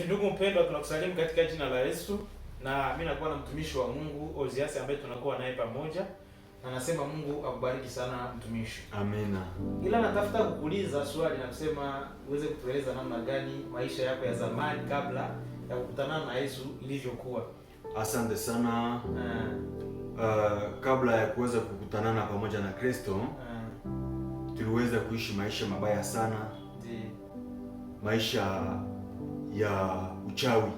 Ndugu mpendwa, tunakusalimu katika jina la Yesu, na mimi nakuwa na mtumishi wa Mungu Oziasi ambaye tunakuwa naye pamoja, na nasema Mungu akubariki sana mtumishi. Amina. Ila natafuta kukuuliza swali na kusema uweze kutueleza namna gani maisha yako ya zamani kabla ya kukutana na Yesu ilivyokuwa. Asante sana. Kabla ya kuweza kukutanana pamoja na Kristo, tuliweza kuishi maisha mabaya sana. Maisha ya uchawi.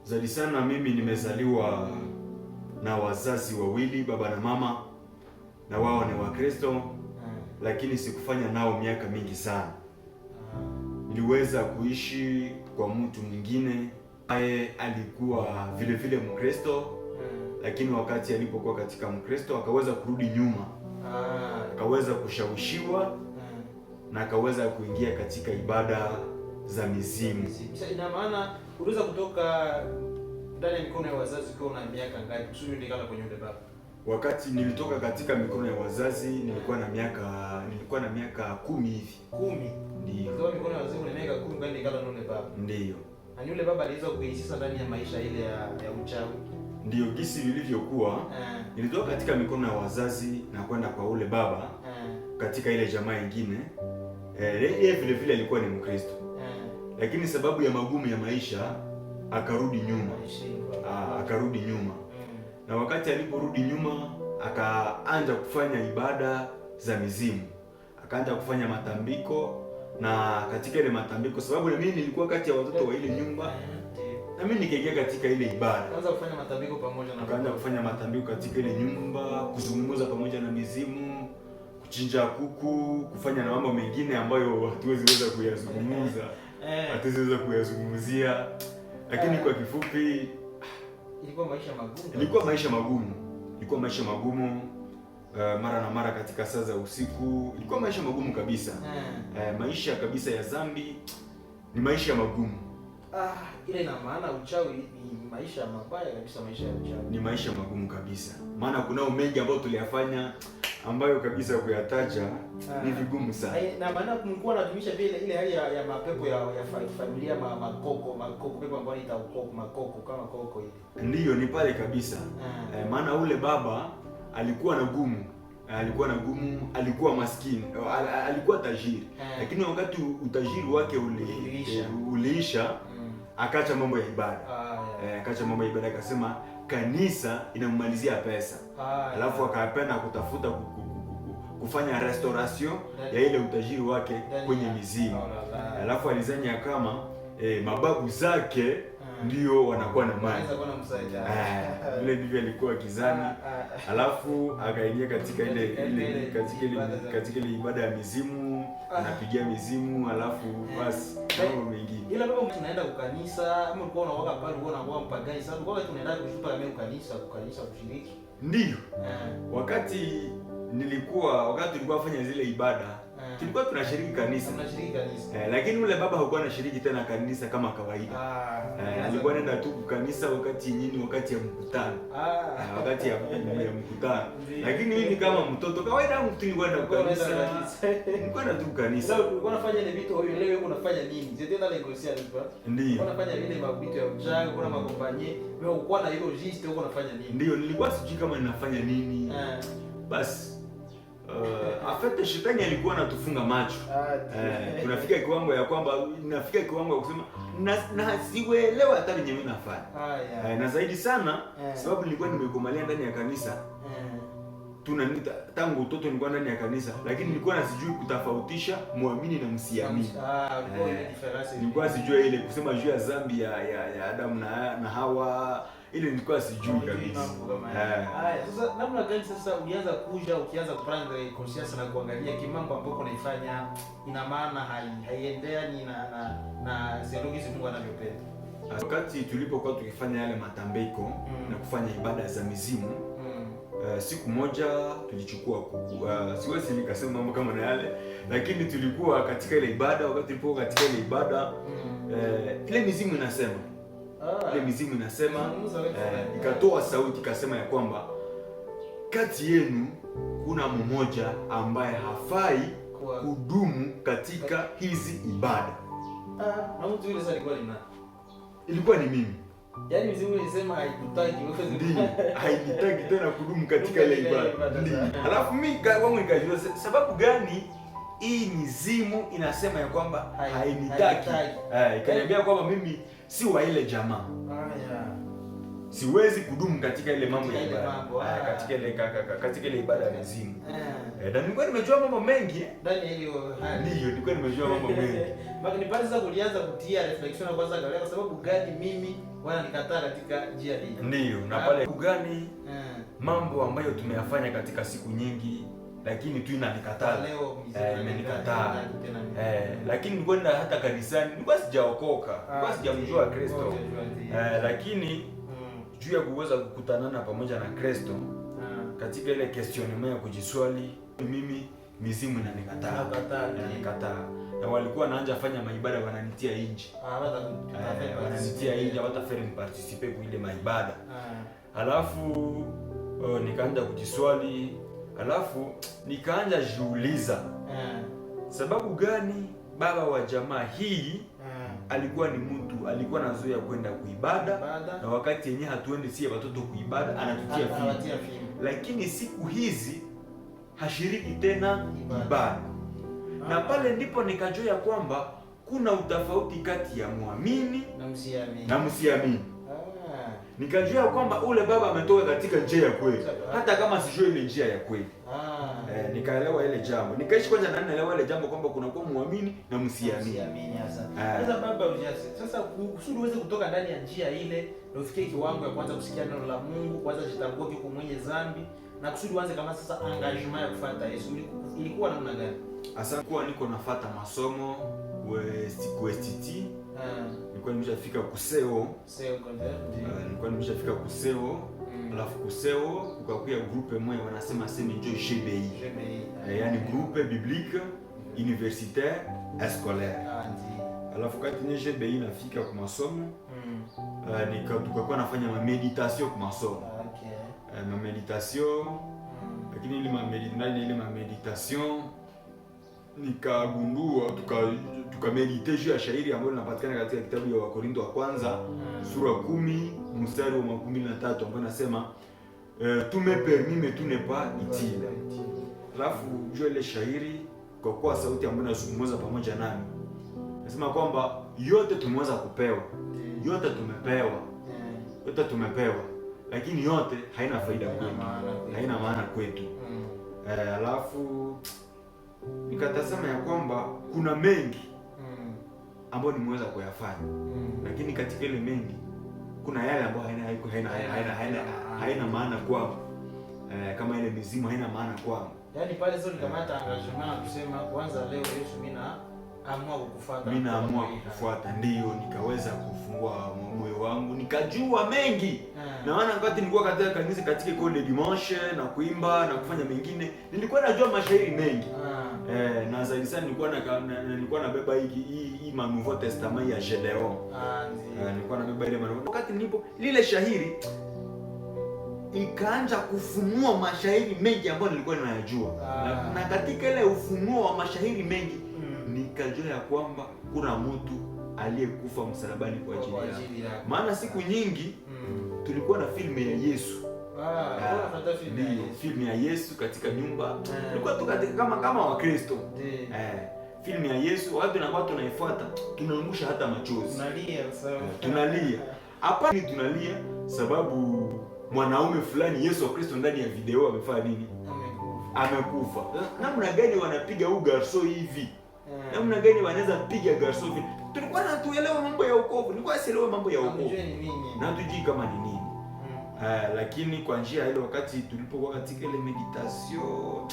Zaidi sana mimi nimezaliwa na wazazi wawili, baba na mama, na wao ni Wakristo, lakini sikufanya nao miaka mingi sana. Niliweza kuishi kwa mtu mwingine ambaye alikuwa vile vile Mkristo, lakini wakati alipokuwa katika Mkristo akaweza kurudi nyuma, akaweza kushawishiwa na akaweza kuingia katika ibada za mizimu. Ina maana uliweza kutoka ndani ya mikono ya wazazi kwa una miaka ngapi kusudi ndikala kwenye ule baba? Wakati nilitoka katika mikono ya wazazi nilikuwa na miaka 10 hivi. 10? Ndio. Kwa mikono ya wazazi una miaka 10 ngani ndikala na ule baba? Ndio. Na yule baba aliweza kuishi ndani ya maisha ile ya uchawi. Ndio gisi vilivyokuwa. Nilitoka katika mikono ya wazazi na kwenda kwa ule baba katika ile jamaa nyingine. Yeye vile vile alikuwa ni Mkristo. Lakini sababu ya magumu ya maisha akarudi nyuma. Akarudi nyuma. Na wakati aliporudi nyuma akaanza kufanya ibada za mizimu. Akaanza kufanya matambiko, na katika ile matambiko, sababu na mimi nilikuwa kati ya watoto wa ile nyumba, na mimi nikaingia katika ile ibada. Akaanza kufanya matambiko pamoja na akaanza kufanya matambiko katika ile nyumba, kuzungumza pamoja na mizimu, kuchinja kuku, kufanya na mambo mengine ambayo hatuwezi kuyazungumza. Hatuwezi kuyazungumzia. Lakini kwa kifupi ilikuwa maisha magumu. Ilikuwa maisha magumu mara na mara katika saa za usiku. Ilikuwa maisha magumu kabisa. Maisha kabisa ya dhambi, ni maisha magumu. Ile ina maana uchawi ni maisha mabaya kabisa, maisha ya uchawi. Ni maisha magumu kabisa. Maana kunao mengi ambayo tuliyafanya ambayo kabisa kuyataja ni vigumu sana. Na maana mlikuwa mnatumisha vile ile hali ya mapepo ya familia makoko pepo ambayo inaita ukoko, makoko kama koko hivi. Ndiyo, ni pale kabisa. Maana ule baba alikuwa na gumu. Alikuwa maskini, alikuwa tajiri. Lakini wakati utajiri wake uliisha, akacha mambo ya ibada. Akacha mambo ya ibada, akasema kanisa inamalizia pesa. Alafu akapenda kutafuta kufanya restoration ya ile utajiri wake kwenye mizimu. Alafu alizania kama mababu zake ndio wanakuwa na mali. Ile ndivyo alikuwa kizani. Alafu akaingia katika ile ibada ya mizimu, anapigia mizimu, alafu basi mambo mengine. Ila baba, tunaenda kwa kanisa ama ulikuwa unawaka pale, ulikuwa unakuwa mpagani sana, ulikuwa tunaenda kushupa kama kanisa kushiriki? Ndio. Wakati tulikuwa fanya zile ibada, tulikuwa tunashiriki kanisa. Lakini ule baba hakuwa anashiriki tena kanisa kama kawaida. Alikuwa anaenda tu kanisa wakati ya mkutano. Wakati ya mkutano. Lakini mimi kama mtoto kawaida mtu nilikuwa naenda kanisa. Nilikuwa na tu kanisa. Sasa ulikuwa unafanya ile vitu wewe leo unafanya nini? Je, tena legosia hapa? Ndio. Ulikuwa unafanya vile mabitu ya uchawi, kuna makompanyie. Wewe ulikuwa na hilo gist, ulikuwa unafanya nini? Ndio, nilikuwa sijui kama ninafanya nini. Basi afete shetani alikuwa anatufunga macho. Tunafika kiwango ya kwamba kusema na sielewa hata yenyewe mimi nafanya. Na zaidi sana sababu nilikuwa nimekomalia ndani ya kanisa. Tangu utoto nilikuwa ndani ya kanisa, lakini nilikuwa nasijui kutofautisha muamini na msiamini. Nilikuwa sijui ile kusema juu ya dhambi ya Adamu na Hawa. Ile nilikuwa sijui kabisa. Sasa namna gani sasa ukianza kuprendre conscience na kuangalia kimambo ambapo unaifanya ina maana haiendeani na theology Mungu anavyopenda? Wakati tulipokuwa tukifanya yale matambiko na kufanya ibada za mizimu, siku moja tulichukua kuku. Siwezi nikasema mambo kama na yale, lakini tulikuwa katika ile ibada. Wakati tulipokuwa katika ile ibada, ile mizimu inasema, ikatoa sauti ikasema ya kwamba kati yenu kuna mmoja ambaye hafai kudumu katika hizi ibada. Na mtu yule sasa alikuwa ni nani? Ilikuwa ni mimi. Yaani mzimu ilisema haikutaki wewe. Ndiyo, hainitaki tena kudumu katika ile ibada. Ndiyo. Alafu mimi kwangu nikajua sababu gani hii mizimu inasema ya kwamba hainitaki. Ikaniambia kwamba mimi si wa ile jamaa. Siwezi kudumu katika ile mambo ya ibada. Katika ile ibada ya mizimu. Na nilikuwa nimejua mambo mengi ndani ya hiyo hali. Ndiyo, nilikuwa nimejua mambo mengi. Mpaka ni pale sasa kulianza kutia reflection na kwanza angalia kwa sababu gani mimi wana nikataa katika njia hii. Ndiyo, na pale gani mambo ambayo tumeyafanya katika siku nyingi lakini tu inanikataa. Leo imenikataa. Lakini nilikuwa nenda hata kanisani, nilikuwa sijaokoka, nilikuwa sijamjua Kristo. Lakini juu ya kuweza kukutanana pamoja na Kristo katika ile questionnement ya kujiswali, mimi mizimu inanikataa. Na walikuwa wanaanza fanya maibada wananitia nje. Wananitia nje, hawatafanya niparticipe kwa ile maibada. Alafu nikaanza kujiswali, alafu nikaanza jiuliza sababu gani baba wa jamaa hii alikuwa ni mtu alikuwa anazoea kwenda kuibada, na wakati yenyewe hatuende sie watoto kuibada anatutia fimbo. Lakini siku hizi hashiriki tena ibada. Na pale ndipo nikajua kwamba kuna utofauti kati ya muamini na msiamini. Nikajua kwamba ule baba ametoka katika njia ya kweli, hata kama sijui ile njia ya kweli. Nikaelewa ile jambo. Nikaishi kwanza na naelewa ile jambo kwamba kuna kwa muamini na msiamini. Sasa baba uliasi. Sasa kusudi uweze kutoka ndani ya njia ile, ndio ufikie kiwango ya kwanza kusikia neno la Mungu, kwanza jitambue uko mwenye dhambi, na kusudi uanze kama sasa engagement ya kufuata Yesu. Ilikuwa namna gani? Asa kuwa niko nafuata masomo STT. Nilikuwa nimeshafika kuseo. Nilikuwa nimeshafika kuseo. Alafu kuseo kukakuya groupe moja wanasema sema njo GBI. Yaani groupe biblique universitaire scolaire. Alafu kati ni GBI nafika kwa masomo. Tukakuwa nafanya meditation kwa masomo. Meditation. Lakini ile meditation nikagundua tukamedite juu ya shairi ambayo linapatikana katika kitabu ya Wakorintho wa kwanza sura 10 mstari wa 13 ambayo inasema tu me permis mais tu n'es pas utile. Alafu juu ile shairi kwa kuwa sauti ambayo inazungumza pamoja nami nasema kwamba yote tumeweza kupewa, yote tumepewa, lakini yote haina faida kwetu, haina maana kwetu. Alafu nikatazama ya kwamba kuna mengi ambayo nimeweza kuyafanya, lakini katika ile mengi kuna yale ambayo haina maana kwangu. Kama ile mizimu haina maana kwangu. Yaani pale sio nikamata engagement kusema kwanza leo Yesu mimi naamua kufuata. Ndio nikaweza kufungua moyo wangu, nikajua mengi. Na maana wakati nilikuwa katika kanisa katika kole dimanche na kuimba na kufanya mengine, nilikuwa najua mashairi mengi. Na zaidi sana nilikuwa nabeba hii Nouveau Testament ya Gedeon. Nilikuwa nabeba ile maneno. Wakati nilipo lile shairi ikaanza kufunua mashairi mengi ambayo nilikuwa ninayajua. Na katika ile ufunuo wa mashairi mengi nikajua ya kwamba kuna mtu aliyekufa msalabani kwa ajili yako. Maana siku nyingi tulikuwa na filmu ya Yesu. Filmu ya Yesu katika nyumba. Tulikuwa tu kama Wakristo. Filmu ya Yesu watu na watu tunaifuata, tunaangusha hata machozi. Tunalia. Hapa ni tunalia sababu mwanaume fulani Yesu Kristo ndani ya video amefanya nini? Amekufa. Namna gani wanapiga huu garso hivi? Namna gani wanaweza piga garso hivi? Tulikuwa tunatuelewa mambo ya wokovu. Nilikuwa sielewi mambo ya wokovu. Na hatujui kama ni nini. Lakini kwa njia ile wakati tulipokuwa katika ile meditation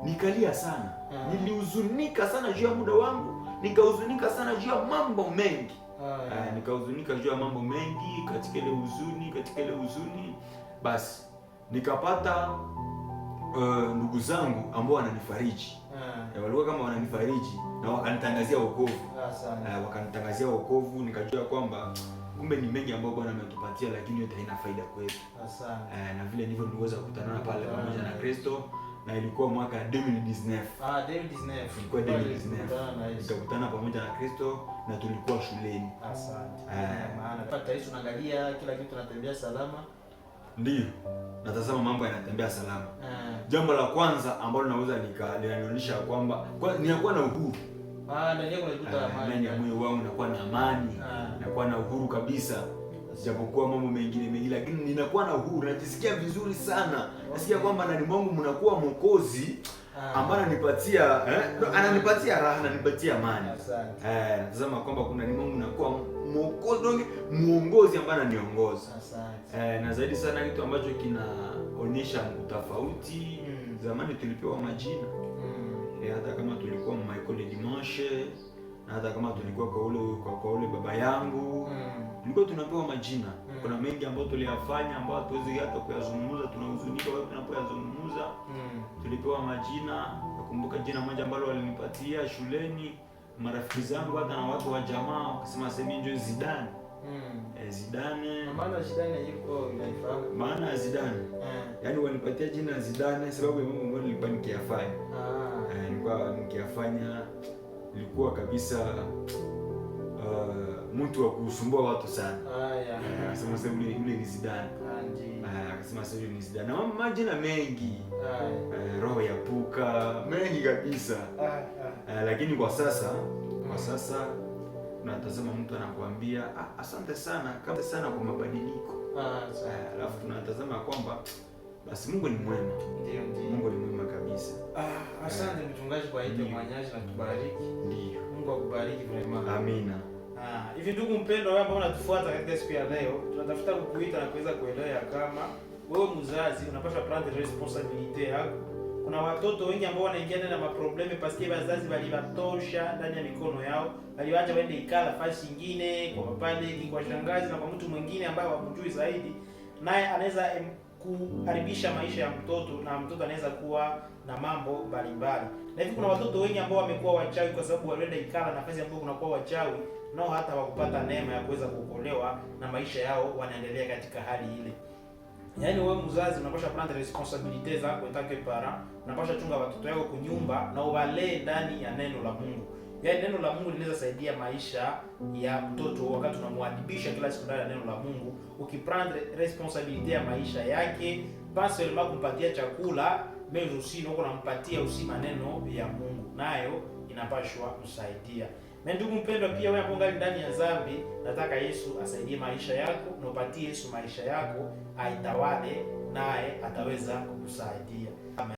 nikalia sana. Nilihuzunika sana juu ya muda wangu, nikahuzunika sana juu ya mambo mengi. Nikahuzunika juu ya mambo mengi katika ile huzuni, basi nikapata ndugu zangu ambao wananifariji. Walikuwa kama wananifariji na wakanitangazia wokovu. Nikajua kwamba kumbe ni mengi ambayo Bwana ametupatia, lakini yote haina faida kwetu. Na vile ndivyo niliweza kukutana pale pamoja na Kristo na ilikuwa mwaka 2019. 2019. Ilikuwa 2019. Tutakutana pamoja na Kristo na tulikuwa shuleni. Asante. Maana pata Yesu naangalia kila kitu natembea salama. Ndio. Natazama mambo yanatembea salama. Jambo la kwanza ambalo naweza linanionyesha kwamba ninakuwa na uhuru. Ndani yako unakuta amani. Ndani ya moyo wangu nakuwa na amani. Nakuwa na uhuru kabisa. Japokuwa mambo mengine lakini ninakuwa na uhuru, najisikia vizuri sana. Nasikia kwamba ndani mwangu mnakuwa Mwokozi ambaye ananipatia raha, ananipatia amani. Natazama kwamba kuna ndani mwangu mnakuwa Mwokozi, muongozi ambaye ananiongoza. Na zaidi sana kitu ambacho kinaonyesha utofauti. Zamani tulipewa majina. Hata kama tulikuwa Michael Dimanche, na hata kama tulikuwa kwa ule baba yangu, tulikuwa tunapewa majina. Kuna mengi ambayo tuliyafanya ambayo hatuwezi hata kuyazungumza, tunahuzunika wakati tunapoyazungumza. Tulipewa majina. Nakumbuka jina moja ambalo walinipatia shuleni marafiki zangu hata na watu wa jamaa, wakasema sema ndio Zidane. Zidane. Maana Zidane yuko inaifahamu. Maana Zidane. Yaani wanipatia jina Zidane sababu ya mambo ambayo nilikuwa nikiyafanya. Nilikuwa nikiyafanya, nilikuwa kabisa mtu wa kusumbua watu sana. Akasema sasa yule ni Zidane. Akasema sasa yule ni Zidane. Na majina mengi. Roho ya puka, mengi kabisa. Lakini kwa sasa tunatazama mtu anakuambia asante sana kwa mabadiliko. Alafu tunatazama kwamba basi Mungu ni mwema. Ndio. Mungu ni mwema kabisa. Asante mchungaji kwa hili mwanyaji na tubariki. Ndio. Mungu akubariki vraiment. Amina. Hivi ndugu mpendwa, wewe ambao unatufuata katika siku ya leo, tunatafuta kukuita na kuweza kuelewa kama wewe mzazi unapaswa prendre responsibility yako. Kuna watoto wengi ambao wanaingia ndani ya maprobleme paske wazazi waliwatosha ndani ya mikono yao, waliwaacha waende ikala fasi nyingine kwa papale, kwa shangazi na kwa mtu mwingine ambaye hawamjui zaidi, naye anaweza kuharibisha maisha ya mtoto na mtoto anaweza kuwa na mambo mbalimbali. Na hivi kuna watoto wengi ambao wamekuwa wachawi kwa sababu walienda ikala nafasi ambapo kunakuwa wachawi, nao hata wakupata neema ya kuweza kuokolewa na maisha yao wanaendelea katika hali ile. Yaani wewe mzazi unapaswa prendre responsibility zako etake parent, unapaswa chunga watoto wako kunyumba na uwalee ndani ya neno la Mungu. Yaani neno la Mungu linaweza saidia maisha ya mtoto wakati unamwadibisha kila siku ndani ya neno la Mungu, ukiprendre responsibility ya maisha yake, pas seulement kumpatia chakula, mais aussi uko unampatia usi maneno ya Mungu, nayo inapashwa kusaidia. Na ndugu mpendwa, pia wewe ambaye ndani ya dhambi, nataka Yesu asaidie maisha yako, na upatie Yesu maisha yako, aitawale naye ataweza kukusaidia.